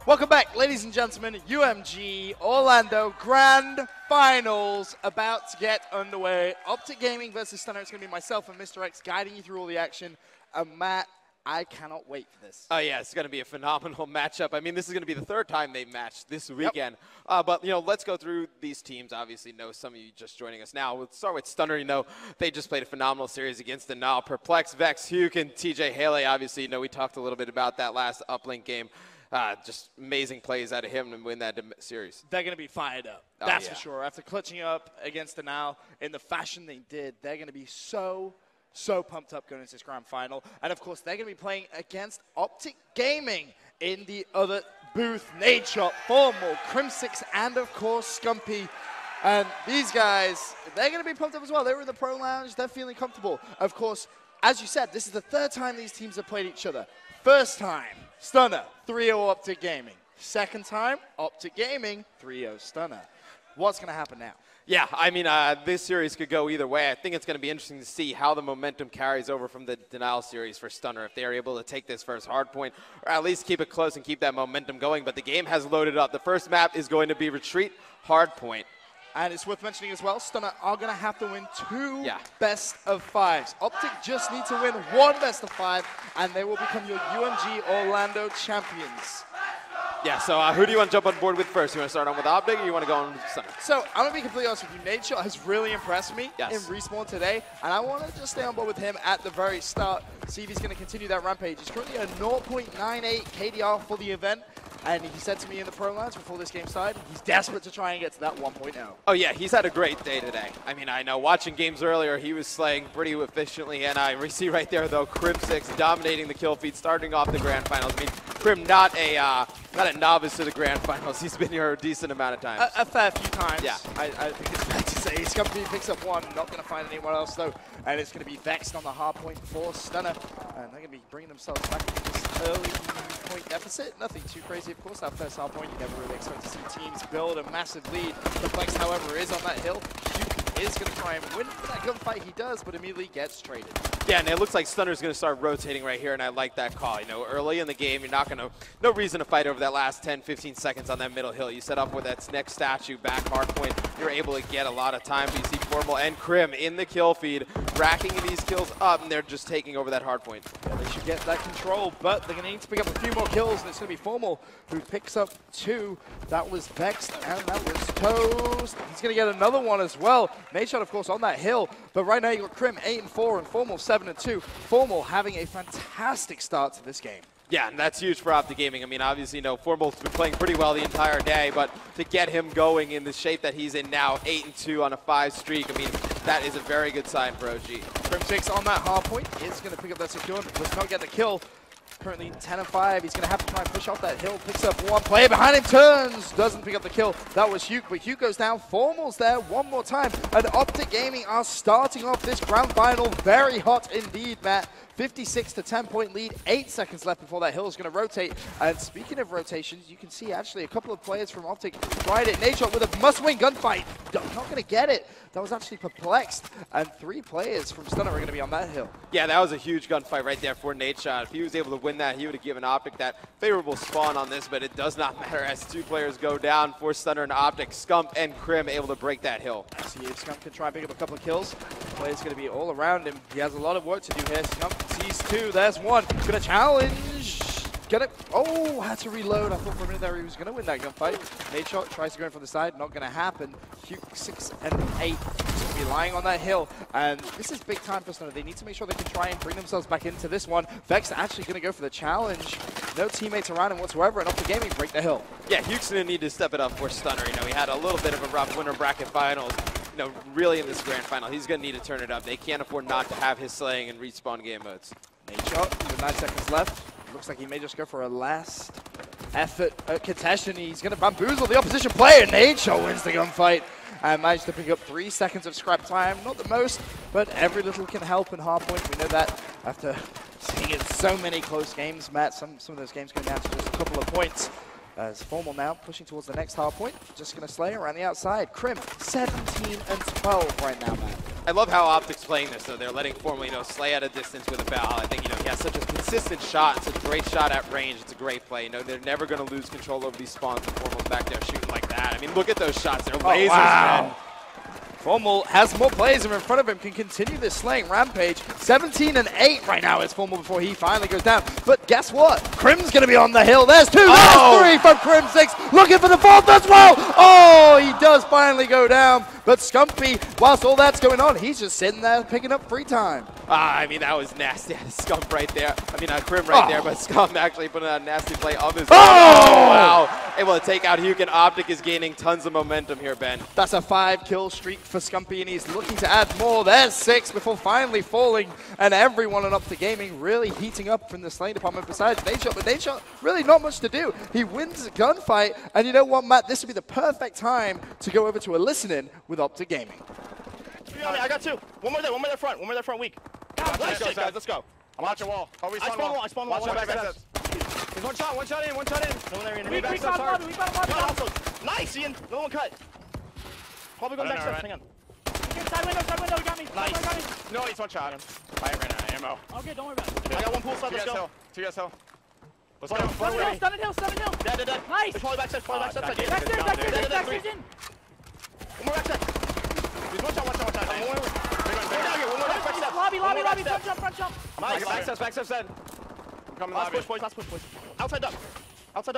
Welcome back, ladies and gentlemen. UMG Orlando Grand Finals about to get underway. Optic Gaming versus Stunner. It's going to be myself and Mr. X guiding you through all the action. And Matt, I cannot wait for this. Oh, yeah, it's going to be a phenomenal matchup. I mean, this is going to be the third time they've matched this weekend. But, let's go through these teams. Obviously, know some of you just joining us now. We'll start with Stunner. They just played a phenomenal series against the Nile. Perplex, Vex, Huke, and TJ Haley. Obviously, we talked a little bit about that last uplink game. Just amazing plays out of him to win that series. They're going to be fired up. That's for sure. After clutching up against the Nile in the fashion they did, they're going to be so pumped up going into this grand final. And, of course, they're going to be playing against Optic Gaming in the other booth. Nadeshot, Formal, Crim6, and, of course, Scumpy. And these guys, they're going to be pumped up as well. They were in the Pro Lounge. They're feeling comfortable. Of course, as you said, this is the third time these teams have played each other. First time, Stunner, 3-0 Optic Gaming. Second time, Optic Gaming, 3-0 Stunner. What's going to happen now? Yeah, I mean, this series could go either way. I think it's going to be interesting to see how the momentum carries over from the Denial series for Stunner, if they're able to take this first hard point, or at least keep it close and keep that momentum going. But the game has loaded up. The first map is going to be Retreat Hard Point. And it's worth mentioning as well, Stunner are going to have to win two best of fives. Optic just need to win one best of five, and they will become your UMG Orlando champions. Yeah, so who do you want to jump on board with first? You want to start on with Optic, or you want to go on with Stunner? So I'm going to be completely honest with you. Nadeshot has really impressed me in Respawn today, and I want to just stay on board with him at the very start, see if he's going to continue that rampage. He's currently a 0.98 KDR for the event. And he said to me in the Pro Lounge before this game started, he's desperate to try and get to that 1.0. Oh, yeah, he's had a great day today. I mean, I know watching games earlier, he was slaying pretty efficiently. And I see right there, though, Crim6 dominating the kill feed, starting off the Grand Finals. I mean, Crim not a novice to the Grand Finals. He's been here a decent amount of times. A fair few times. Yeah. I think it's fair to say. Scumpy picks up one, not going to find anyone else, though. And it's going to be Vexed on the hard point for Stunner. And they're going to be bringing themselves back into this early point deficit. Nothing too crazy, of course. That first hard point, you never really expect to see teams build a massive lead. Perplex, however, is on that hill. Huke is going to try and win for that gunfight. He does, but immediately gets traded. Yeah, and it looks like Stunner's going to start rotating right here, and I like that call. Early in the game, you're not going to, no reason to fight over that last 10, 15 seconds on that middle hill. You set up with that next statue back hard point. You're able to get a lot of time. You see Formal and Crim in the kill feed, racking these kills up, and they're just taking over that hard point. Yeah, they should get that control, but they're going to need to pick up a few more kills, and it's going to be Formal who picks up two. That was Vexed, and that was Toast. He's going to get another one as well. Nadeshot, of course, on that hill, but right now you got Crim 8-4 and Formal 7-2. Formal having a fantastic start to this game. Yeah, and that's huge for Optic Gaming. I mean, obviously, Formal's been playing pretty well the entire day, but to get him going in the shape that he's in now, 8-2 on a 5 streak, I mean, that is a very good sign for OG. Crim6 on that hard point is going to pick up that secure, but does not get the kill. Currently 10-5. He's going to have to try and push off that hill. Picks up one. Player behind him turns. Doesn't pick up the kill. That was Huke, but Huke goes down. Formal's there one more time. And Optic Gaming are starting off this grand final very hot indeed, Matt. 56 to 10 point lead, 8 seconds left before that hill is going to rotate. And speaking of rotations, you can see actually a couple of players from Optic tried it. Nadeshot with a must-win gunfight. Not going to get it. That was actually Perplexed. And 3 players from Stunner are going to be on that hill. Yeah, that was a huge gunfight right there for Nadeshot. If he was able to win that, he would have given Optic that favorable spawn on this, but it does not matter as 2 players go down for Stunner and Optic. Scump and Crim able to break that hill. See if Scump can try and pick up a couple of kills. The player's going to be all around him. He has a lot of work to do here. Scump sees 2. There's 1. Gonna challenge. Get it. Oh, had to reload. I thought for a minute there he was going to win that gunfight. Nadeshot tries to go in from the side. Not going to happen. Huke 6 and 8. He's going to be lying on that hill. And this is big time for Stunner. They need to make sure they can try and bring themselves back into this one. Vex actually going to go for the challenge. No teammates around him whatsoever. And Optic Gaming break the hill. Yeah, Huke's going to need to step it up for Stunner. He had a little bit of a rough winter bracket finals. Really in this grand final, he's going to need to turn it up. They can't afford not to have his slaying and respawn game modes. Nadeshot with 9 seconds left. Looks like he may just go for a last effort contestation. He's going to bamboozle the opposition player. Nadeshot wins the gunfight and managed to pick up 3 seconds of scrap time. Not the most, but every little can help in hardpoint. We know that after seeing it so many close games, Matt. Some of those games go down to just a couple of points. As Formal now pushing towards the next hard point. Just going to slay around the outside. Crim 17 and 12 right now, Matt. I love how Optic's playing this, though. They're letting Formal, slay at a distance with a foul. I think, he has such a consistent shot. It's a great shot at range. It's a great play. They're never going to lose control over these spawns when Formal's back there shooting like that. I mean, look at those shots. They're lasers, man. Formal has more players in front of him, can continue this slaying rampage. 17-8 right now is Formal before he finally goes down. But guess what? Crim's going to be on the hill. There's 2, there's 3 from Crim6, looking for the 4th as well. Oh, he does finally go down. But Scumpy, whilst all that's going on, he's just sitting there picking up free time. I mean, that was nasty. Scump right there. I mean, Crim right there, but Scump actually put a nasty play of his own. Oh, wow. Able to take out Hukin. Optic is gaining tons of momentum here, Ben. That's a 5-kill streak for Scumpy, and he's looking to add more. There's 6 before finally falling, and everyone on Optic Gaming really heating up from the slaying department besides Nadeshot, but Nadeshot really not much to do. He wins a gunfight, and you know what, Matt? This would be the perfect time to go over to a listening with Optic Gaming. I got 2. One more there front. One more there front weak. Nice shit, guys. Let's go. I'm watching wall. I spawn wall. Watch back. He's one shot in. No one there in. We got him. Nice, Ian. No one cut. Probably going back steps. Hang on. Side window, you got me. Nice. No, he's one shot. I ran out of ammo. Okay, don't worry about it. I got 1 pool side. Let's go. 2 SL. Let's go. Stun and hill. Dead. Nice. Probably back steps. Backstairs in. One more back steps. He's one shot. One more. Lobby, front jump. Nice. Back steps dead. I'm coming Last lobby. push, boys. Outside up.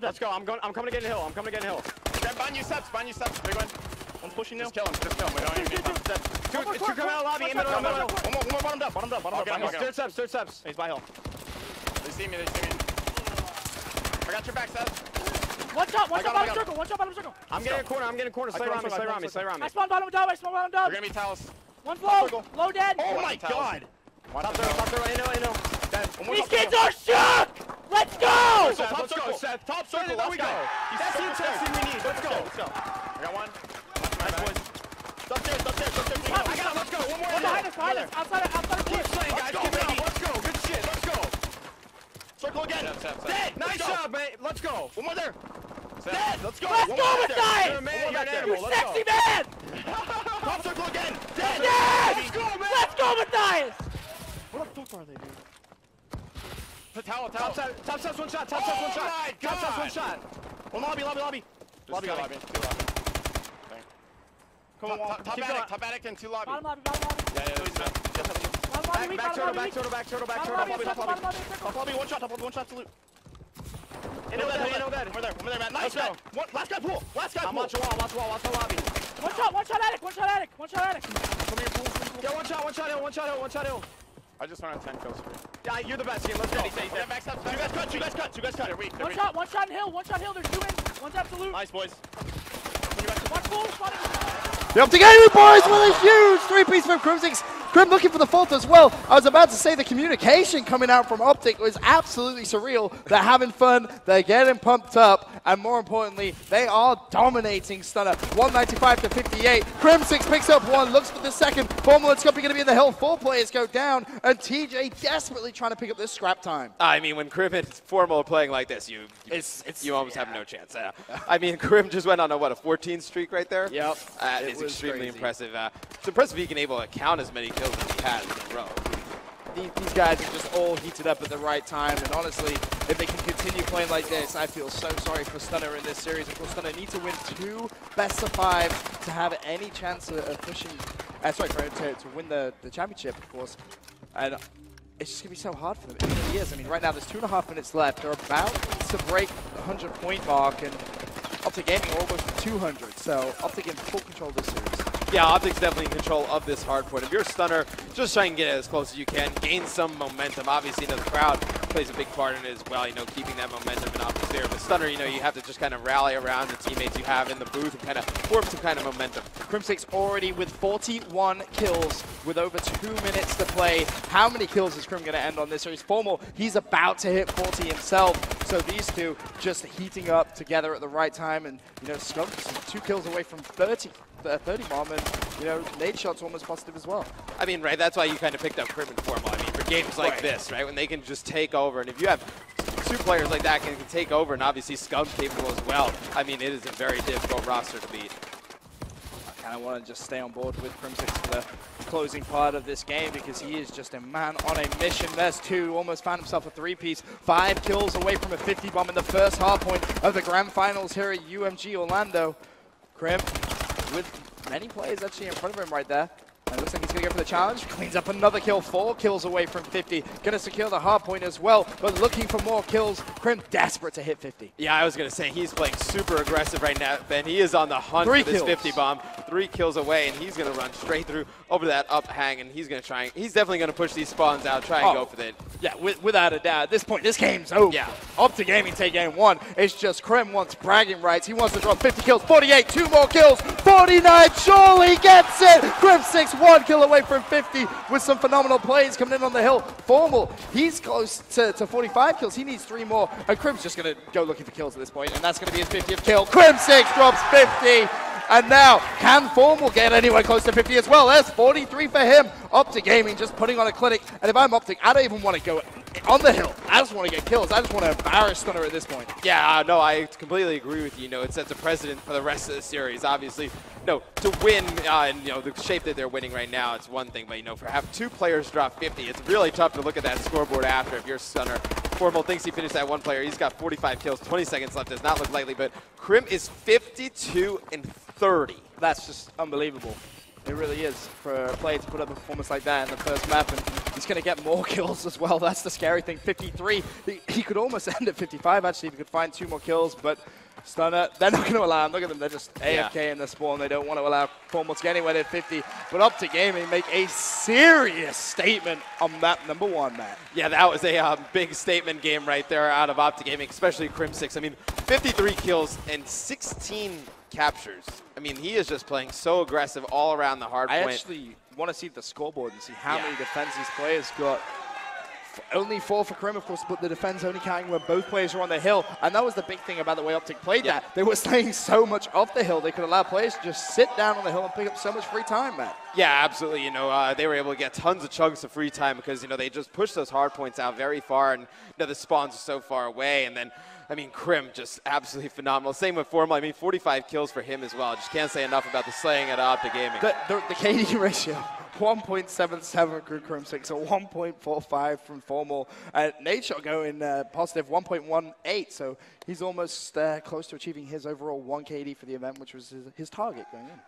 Let's go. I'm coming to get in the hill. Behind you steps. Big one. One's pushing now. Just kill him. We don't even need him. Two coming out of lobby. In middle. One more bottomed up. Third steps. He's by hill. They see me. I got your back, Seth. One shot bottom circle. I'm getting a corner. Slay around me. I spawn bottom dub. They're gonna be towels. One flow. Low dead. Oh my god. Top third. These kids are shook. Let's go. Let's go, Seth. Top circle. There we go. That's the intensity we need. Let's go. I got one. Nice, boys. Upstairs. I got it. Let's go. One more. Behind us. Outside. Keep slaying, guys. Keep it up. Let's go. Good shit. Let's go. Circle again. Dead. Nice job, mate. Let's go. One more there. Dead. Let's go. Let's go with that. You're a man. You're an You animal. sexy man. Top circle again. Dead. Let's go, Matthias. What the fuck are they, dude? Towel. Top steps, one shot. Top steps, one shot. One lobby. Lobby. Come on, top attic and 2 lobby. Bottom lobby. Back turtle. Top lobby, one shot to loot. In dead. We're there, man. Nice, Let's go. Last guy pool. I'm watching wall. Watch the lobby. One shot attic. Come here, pool. Yeah, one shot hill. I just went on 10 kills for you. Yeah, you're the best, Ian. Let's go. You guys cut. They're weak. One shot in hill. There's 2 in. One's absolute. Nice, boys. One full. The Optic Gaming boys with a huge 3-piece from Crim6. Crim looking for the 4th as well. I was about to say the communication coming out from Optic was absolutely surreal. They're having fun, they're getting pumped up, and more importantly, they are dominating Stunner. 195 to 58. Crim6 picks up 1, looks for the 2nd. Formal and Scumpy going to be in the hill. 4 players go down, and TJ desperately trying to pick up this scrap time. I mean, when Crim and Formal are playing like this, you almost have no chance. I mean, Crim just went on a 14 streak right there? Yep. It's extremely impressive. It's impressive he can able to count as many kills as he has in a row. These guys are just all heated up at the right time, and honestly, if they can continue playing like this, I feel so sorry for Stunner in this series. Of course, Stunner need to win 2 best of 5 to have any chance of pushing, to win the championship, of course. And it's just going to be so hard for them. It really is. I mean, right now there's 2.5 minutes left. They're about to break the 100-point mark, and Optic Gaming are almost at 200, so Optic in full control of this series. Yeah, Optic's definitely in control of this hard point. If you're a Stunner, just try and get it as close as you can. Gain some momentum. Obviously, the crowd plays a big part in it as well, keeping that momentum in Optic's favor. But Stunner, you have to just kind of rally around the teammates you have in the booth and kind of form some kind of momentum. Crim6 already with 41 kills with over 2 minutes to play. How many kills is Crim going to end on this series? Formal, he's about to hit 40 himself. So these two just heating up together at the right time. And, Skunk's 2 kills away from 30 bomb, and Nadeshot's almost positive as well. I mean, right, that's why you kind of picked up Crim and Formal. I mean, for games like this, right, when they can just take over, and if you have 2 players like that can take over, and obviously Scum capable as well, I mean, it is a very difficult roster to beat. kind of want to just stay on board with Crimsix for the closing part of this game because he is just a man on a mission. There's two, almost found himself a three-piece. 5 kills away from a 50 bomb in the first hard point of the grand finals here at UMG Orlando. Crim with many players actually in front of him right there. And it looks like he's going to go for the challenge. Cleans up another kill. 4 kills away from 50. Going to secure the hard point as well, but looking for more kills. Crim desperate to hit 50. Yeah, I was going to say he's playing super aggressive right now, Ben. He is on the hunt for this 50 bomb. 3 kills away, and he's going to run straight through over that up hang, and he's going to try. He's definitely going to push these spawns out, try and go for it. Yeah, without a doubt. At this point, this game's over. Yeah. Optic Gaming take game 1. It's just Crim wants bragging rights. He wants to drop 50 kills. 48, 2 more kills. 49, surely gets it. Crimsix 1 kill away from 50 with some phenomenal plays coming in on the hill. Formal, he's close to 45 kills. He needs 3 more. And Crim's just going to go looking for kills at this point, and that's going to be his 50th kill. Crimsix drops 50. And now, can Formal get anywhere close to 50 as well? There's 43 for him. Optic Gaming just putting on a clinic. And if I'm Optic, I don't even want to go on the hill. I just want to get kills. I just want to embarrass Stunner at this point. Yeah, no, I completely agree with you. You know, it sets a precedent for the rest of the series. Obviously, no, to win, and you know, the shape that they're winning right now, it's one thing. But you know, for have 2 players drop 50, it's really tough to look at that scoreboard after if you're Stunner. Formal thinks he finished that 1 player. He's got 45 kills, 20 seconds left. Does not look likely, but Crim is 52 and 30. That's just unbelievable. It really is for a player to put up a performance like that in the first map, and he's going to get more kills as well. That's the scary thing. 53. He could almost end at 55, actually, if he could find 2 more kills, but Stunner, they're not going to allow him. Look at them. They're just AFK in the spawn. They don't want to allow Formal to get anywhere near 50. But Optic Gaming make a serious statement on map number 1, man. Yeah, that was a big statement game right there out of Optic Gaming, especially Crimsix. I mean, 53 kills and 16 captures. I mean, he is just playing so aggressive all around the hard point. I actually want to see the scoreboard and see how many defense these players got. Only 4 for Crim, of course, but the defense only counting when both players are on the hill. And that was the big thing about the way Optic played that. They were staying so much off the hill, they could allow players to just sit down on the hill and pick up so much free time, man. Yeah, absolutely. You know, they were able to get tons of chunks of free time because, you know, they just pushed those hard points out very far, and, you know, the spawns are so far away. And then, I mean, Crim just absolutely phenomenal. Same with Formal. I mean, 45 kills for him as well. Just can't say enough about the slaying at Optic Gaming. The KD ratio. 1.77 from Crimsix, a 1.45 from Formal. Nadeshot going positive 1.18, so he's almost close to achieving his overall 1 KD for the event, which was his target going in.